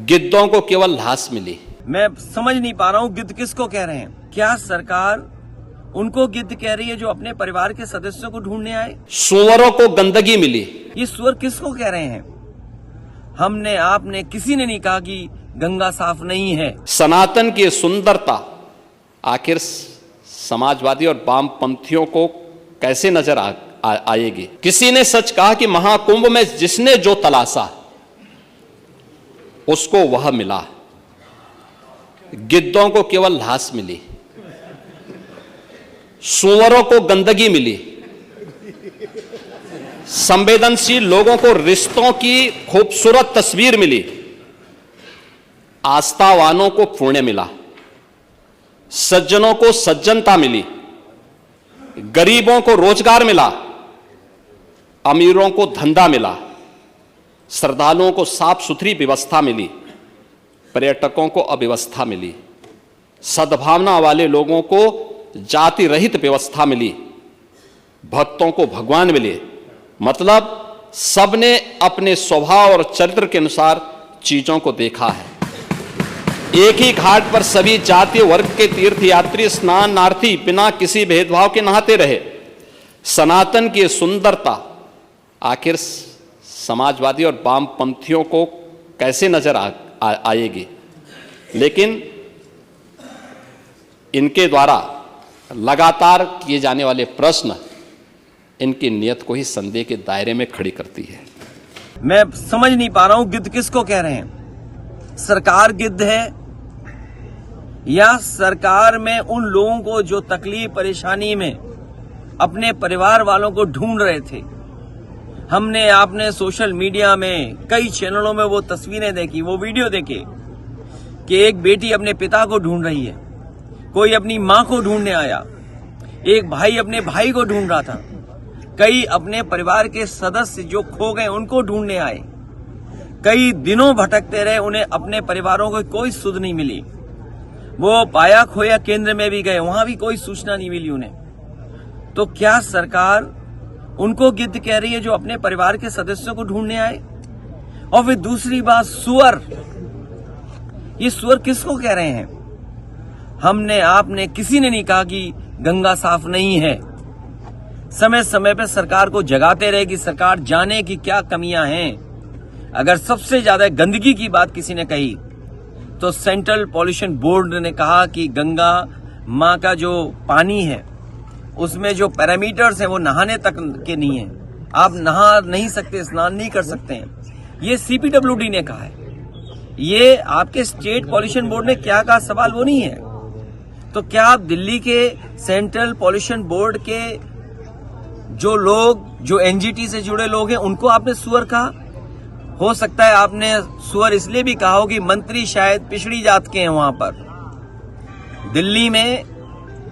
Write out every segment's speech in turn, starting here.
गिद्धों को केवल लाश मिली। मैं समझ नहीं पा रहा हूँ गिद्ध किसको कह रहे हैं। क्या सरकार उनको गिद्ध कह रही है जो अपने परिवार के सदस्यों को ढूंढने आए? सुअरों को गंदगी मिली। ये सुअर किसको कह रहे हैं? हमने आपने किसी ने नहीं कहा कि गंगा साफ नहीं है। सनातन की सुंदरता आखिर समाजवादी और वामपंथियों को कैसे नजर आएगी? किसी ने सच कहा कि महाकुंभ में जिसने जो तलाशा उसको वह मिला। गिद्धों को केवल लाश मिली, सुअरों को गंदगी मिली, संवेदनशील लोगों को रिश्तों की खूबसूरत तस्वीर मिली, आस्थावानों को पुण्य मिला, सज्जनों को सज्जनता मिली, गरीबों को रोजगार मिला, अमीरों को धंधा मिला, श्रद्धालुओं को साफ सुथरी व्यवस्था मिली, पर्यटकों को अव्यवस्था मिली, सद्भावना वाले लोगों को जाति रहित व्यवस्था मिली, भक्तों को भगवान मिले। मतलब सबने अपने स्वभाव और चरित्र के अनुसार चीजों को देखा है। एक ही घाट पर सभी जाति वर्ग के तीर्थयात्री स्नानार्थी बिना किसी भेदभाव के नहाते रहे। सनातन की सुंदरता आखिर समाजवादी और वामपंथियों को कैसे नजर आएगी? लेकिन इनके द्वारा लगातार किए जाने वाले प्रश्न इनकी नियत को ही संदेह के दायरे में खड़ी करती है। मैं समझ नहीं पा रहा हूं गिद्ध किसको कह रहे हैं। सरकार गिद्ध है या सरकार में उन लोगों को जो तकलीफ परेशानी में अपने परिवार वालों को ढूंढ रहे थे। हमने आपने सोशल मीडिया में कई चैनलों में वो तस्वीरें देखी, वो वीडियो देखे कि एक बेटी अपने पिता को ढूंढ रही है, कोई अपनी मां को ढूंढने आया, एक भाई अपने भाई को ढूंढ रहा था, कई अपने परिवार के सदस्य जो खो गए उनको ढूंढने आए। कई दिनों भटकते रहे, उन्हें अपने परिवारों को कोई सुध नहीं मिली। वो पाया खोया केंद्र में भी गए, वहां भी कोई सूचना नहीं मिली उन्हें। तो क्या सरकार उनको गिद्ध कह रही है जो अपने परिवार के सदस्यों को ढूंढने आए? और फिर दूसरी बात, सुअर। ये सुअर किसको कह रहे हैं? हमने आपने किसी ने नहीं कहा कि गंगा साफ नहीं है। समय समय पर सरकार को जगाते रहे कि सरकार जाने की क्या कमियां हैं। अगर सबसे ज्यादा गंदगी की बात किसी ने कही तो सेंट्रल पॉल्यूशन बोर्ड ने कहा कि गंगा मां का जो पानी है उसमें जो पैरामीटर्स हैं वो नहाने तक के नहीं है। आप नहा नहीं सकते, स्नान नहीं कर सकते हैं। ये CPWD ने कहा है। ये आपके स्टेट पॉल्यूशन बोर्ड ने क्या कहा, सवाल वो नहीं है। तो क्या आप दिल्ली के सेंट्रल पॉल्यूशन बोर्ड के जो लोग जो NGT से जुड़े लोग हैं उनको आपने सुअर कहा? हो सकता है आपने सुअर इसलिए भी कहा हो कि मंत्री शायद पिछड़ी जात के हैं। वहां पर दिल्ली में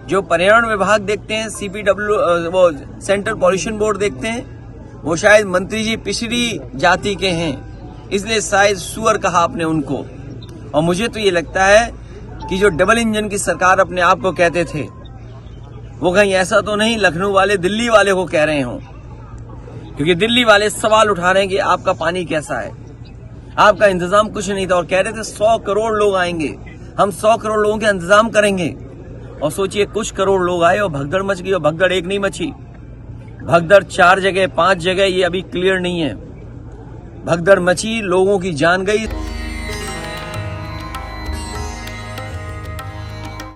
जो पर्यावरण विभाग देखते हैं, वो सेंट्रल पॉल्यूशन बोर्ड देखते हैं, वो शायद मंत्री जी पिछड़ी जाति के हैं, इसलिए शायद सुअर कहा आपने उनको। और मुझे तो ये लगता है कि जो डबल इंजन की सरकार अपने आप को कहते थे वो कहीं ऐसा तो नहीं लखनऊ वाले दिल्ली वाले को कह रहे हों। क्योंकि दिल्ली वाले सवाल उठा रहे हैं कि आपका पानी कैसा है, आपका इंतजाम कुछ नहीं था। और कह रहे थे 100 करोड़ लोग आएंगे, हम 100 करोड़ लोगों के इंतजाम करेंगे। और सोचिए कुछ करोड़ लोग आए और भगदड़ मच गई। और भगदड़ एक नहीं मची, भगदड़ 4 जगह 5 जगह, ये अभी क्लियर नहीं है। भगदड़ मची, लोगों की जान गई।